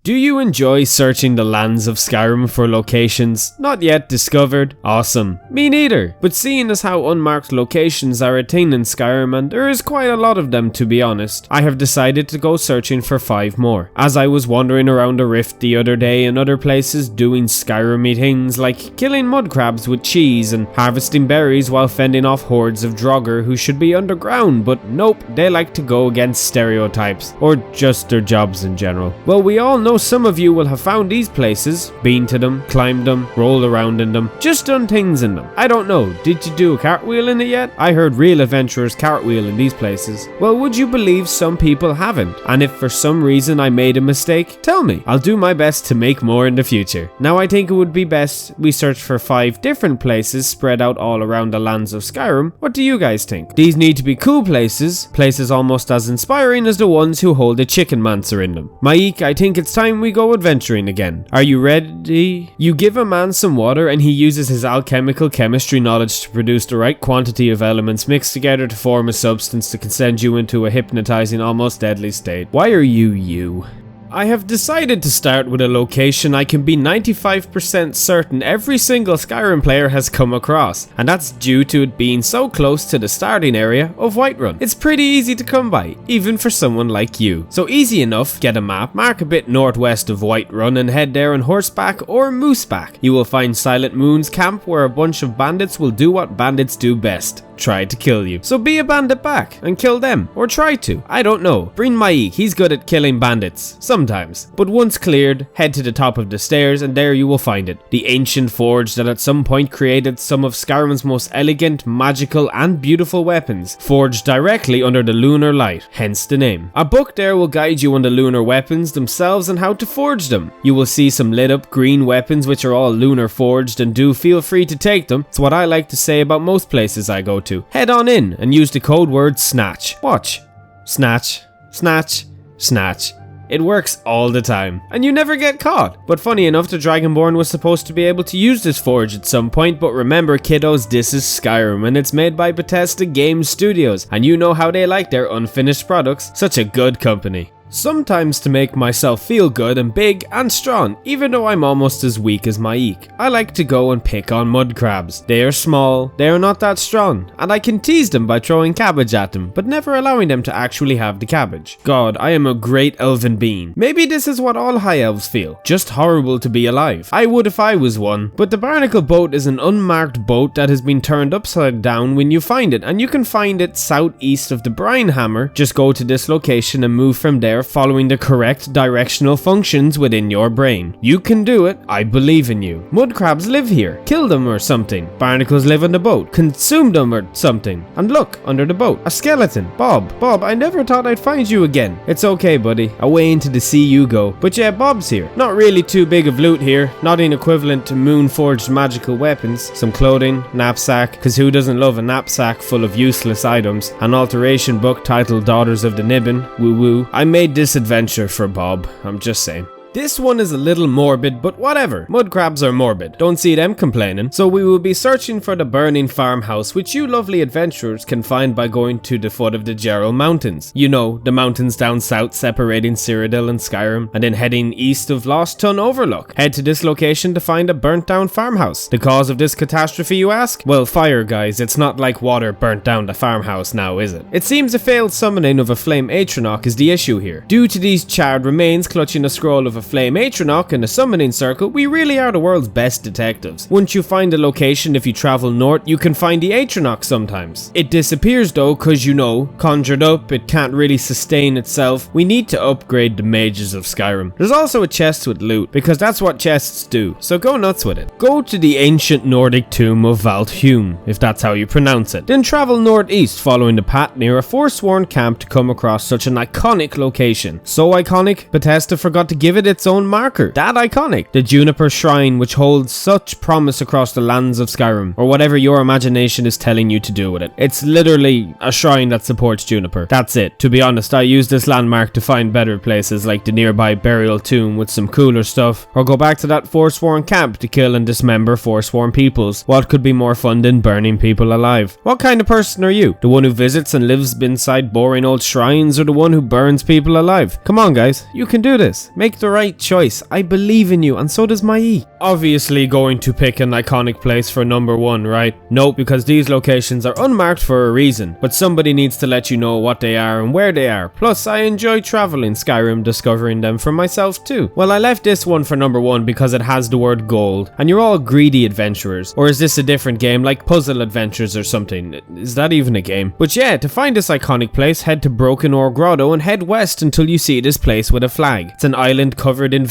Do you enjoy searching the lands of Skyrim for locations not yet discovered? Awesome. Me neither. But seeing as how unmarked locations are a thing in Skyrim, and there is quite a lot of them to be honest, I have decided to go searching for 5 more. As I was wandering around a rift the other day and other places doing Skyrim-y things like killing mud crabs with cheese and harvesting berries while fending off hordes of Draugr who should be underground, but nope, they like to go against stereotypes, or just their jobs in general. Well, we all know some of you will have found these places, been to them, climbed them, rolled around in them, just done things in them. I don't know, did you do a cartwheel in it yet? I heard real adventurers cartwheel in these places. Well, would you believe some people haven't? And if for some reason I made a mistake, tell me. I'll do my best to make more in the future. Now I think it would be best we search for 5 different places spread out all around the lands of Skyrim. What do you guys think? These need to be cool places almost as inspiring as the ones who hold a chicken mancer in them. Maik, I think it's time we go adventuring again. Are you ready? You give a man some water and he uses his alchemical chemistry knowledge to produce the right quantity of elements mixed together to form a substance that can send you into a hypnotizing, almost deadly state. Why are you? I have decided to start with a location I can be 95% certain every single Skyrim player has come across, and that's due to it being so close to the starting area of Whiterun. It's pretty easy to come by, even for someone like you. So easy enough, get a map, mark a bit northwest of Whiterun and head there on horseback or mooseback. You will find Silent Moon's camp where a bunch of bandits will do what bandits do best. Try to kill you. So be a bandit back and kill them, or try to. I don't know. Bring Maik, he's good at killing bandits. Sometimes. But once cleared, head to the top of the stairs and there you will find it. The ancient forge that at some point created some of Skyrim's most elegant, magical and beautiful weapons, forged directly under the lunar light, hence the name. A book there will guide you on the lunar weapons themselves and how to forge them. You will see some lit up green weapons which are all lunar forged, and do feel free to take them. It's what I like to say about most places I go to. Head on in and use the code word SNATCH. Watch. Snatch, snatch, snatch. It works all the time, and you never get caught. But funny enough, the Dragonborn was supposed to be able to use this forge at some point, but remember kiddos, this is Skyrim, and it's made by Bethesda Game Studios, and you know how they like their unfinished products. Such a good company. Sometimes to make myself feel good and big and strong, even though I'm almost as weak as Maik, I like to go and pick on mud crabs. They are small, they are not that strong, and I can tease them by throwing cabbage at them, but never allowing them to actually have the cabbage. God, I am a great elven being. Maybe this is what all high elves feel. Just horrible to be alive. I would if I was one. But the barnacle boat is an unmarked boat that has been turned upside down when you find it, and you can find it southeast of the Brine Hammer. Just go to this location and move from there, following the correct directional functions within your brain. You can do it. I believe in you. Mud crabs live here. Kill them or something. Barnacles live on the boat. Consume them or something. And look, under the boat, a skeleton. Bob, I never thought I'd find you again. It's okay, buddy. Away into the sea you go. But yeah, Bob's here. Not really too big of loot here. Nothing equivalent to moon-forged magical weapons. Some clothing, knapsack, cause who doesn't love a knapsack full of useless items? An alteration book titled Daughters of the Niben. Woo woo. I made this adventure for Bob, I'm just saying. This one is a little morbid, but whatever. Mud crabs are morbid. Don't see them complaining. So we will be searching for the burning farmhouse, which you lovely adventurers can find by going to the foot of the Gerald Mountains. You know, the mountains down south separating Cyrodiil and Skyrim, and then heading east of Lost Ton Overlook. Head to this location to find a burnt down farmhouse. The cause of this catastrophe, you ask? Well, fire, guys. It's not like water burnt down the farmhouse now, is it? It seems a failed summoning of a flame Atronach is the issue here. Due to these charred remains clutching a scroll of a flame Atronach in a summoning circle, we really are the world's best detectives. Once you find a location, if you travel north, you can find the Atronach sometimes. It disappears though, cause you know, conjured up, it can't really sustain itself. We need to upgrade the mages of Skyrim. There's also a chest with loot, because that's what chests do, so go nuts with it. Go to the ancient Nordic tomb of Valthume, if that's how you pronounce it. Then travel northeast following the path near a forsworn camp to come across such an iconic location. So iconic, Bethesda forgot to give it its own marker. That iconic. The Juniper Shrine, which holds such promise across the lands of Skyrim, or whatever your imagination is telling you to do with it. It's literally a shrine that supports Juniper. That's it. To be honest, I use this landmark to find better places like the nearby burial tomb with some cooler stuff, or go back to that forsworn camp to kill and dismember forsworn peoples. What could be more fun than burning people alive? What kind of person are you? The one who visits and lives inside boring old shrines, or the one who burns people alive? Come on guys, you can do this. Make the right right choice. I believe in you, and so does my E. Obviously going to pick an iconic place for number 1, right? Nope, because these locations are unmarked for a reason, but somebody needs to let you know what they are and where they are. Plus, I enjoy traveling Skyrim, discovering them for myself too. Well, I left this one for number 1 because it has the word gold, and you're all greedy adventurers. Or is this a different game, like Puzzle Adventures or something? Is that even a game? But yeah, to find this iconic place, head to Broken Ore Grotto and head west until you see this place with a flag. It's an island covered in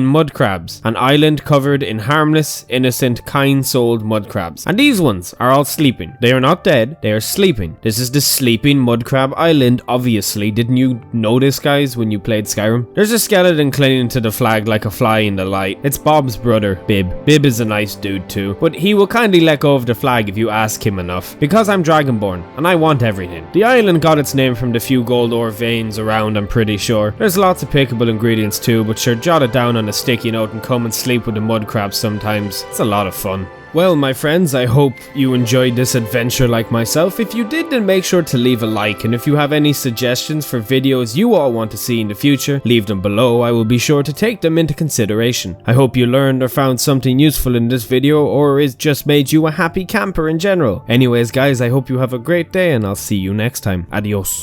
mud crabs. An island covered in harmless, innocent, kind-souled mud crabs. And these ones are all sleeping. They are not dead, they are sleeping. This is the sleeping mud crab island, obviously. Didn't you know this, guys, when you played Skyrim? There's a skeleton clinging to the flag like a fly in the light. It's Bob's brother, Bib. Bib is a nice dude too, but he will kindly let go of the flag if you ask him enough. Because I'm Dragonborn, and I want everything. The island got its name from the few gold ore veins around, I'm pretty sure. There's lots of pickable ingredients too, but sure, jot it down on a sticky note and come and sleep with the mud crabs sometimes. It's a lot of fun. Well, my friends, I hope you enjoyed this adventure like myself. If you did, then make sure to leave a like, and if you have any suggestions for videos you all want to see in the future, leave them below. I will be sure to take them into consideration. I hope you learned or found something useful in this video, or it just made you a happy camper in general. Anyways, guys, I hope you have a great day, and I'll see you next time. Adios.